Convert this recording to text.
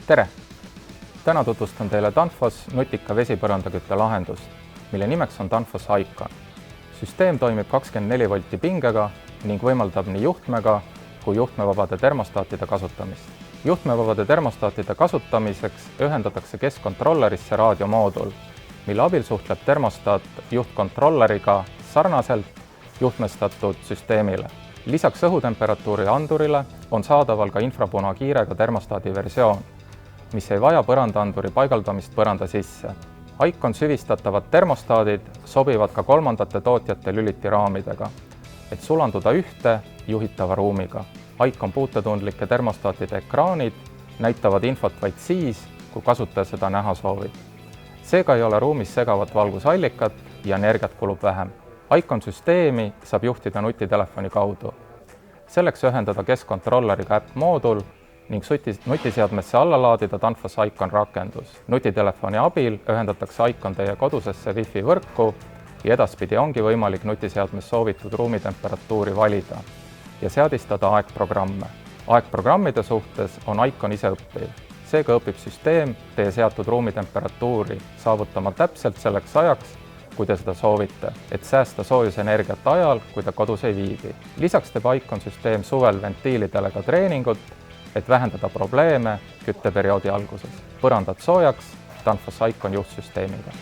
Tere! Täna tutvustan teile Danfoss nutika vesipõrandakütte lahendust, mille nimeks on Danfoss Icon. Süsteem toimib 24 volti pingega ning võimaldab nii juhtmega kui juhtmevabade termostaatide kasutamist. Juhtmevabade termostaatide kasutamiseks ühendatakse keskkontrollerisse raadiomoodul, mille abil suhtleb termostaat juhtkontrolleriga sarnaselt juhtmestatud süsteemile. Lisaks õhutemperatuuri andurile on saadaval ka infrapunakiirega termostaadi versioon, mis ei vaja põrandaanduri paigaldamist põranda sisse. Icon süvistatavad termostaadid sobivad ka kolmandate tootjate lülitiraamidega, et sulanduda ühte juhitava ruumiga. Icon puutetundlike termostaatide ekraanid näitavad infot vaid siis, kui kasutaja seda näha soovib. Seega ei ole ruumis segavat valgusallikat ja energiat kulub vähem. Icon süsteemi saab juhtida nutitelefoni kaudu. Selleks ühendada keskkontrolleriga äpp-moodul ning nutiseadmesse alla laadida Danfoss Icon rakendus. Nutitelefoni abil ühendatakse Icon teie kodusesse Wi-Fi võrku ja edaspidi ongi võimalik nutiseadmes soovitud ruumitemperatuuri valida ja seadistada aegprogramme. Aegprogrammide suhtes on Icon ise õppiv. Seega õpib süsteem teie seatud ruumitemperatuuri saavutama täpselt selleks ajaks, kui te seda soovite, et säästa soojusenergiat ajal, kui te kodus ei viibi. Lisaks teeb Icon süsteem suvel ventiilidele ka treeningut, et vähendada probleeme kütteperioodi alguses. Põrandad soojaks Danfoss Icon juhtsüsteemiga.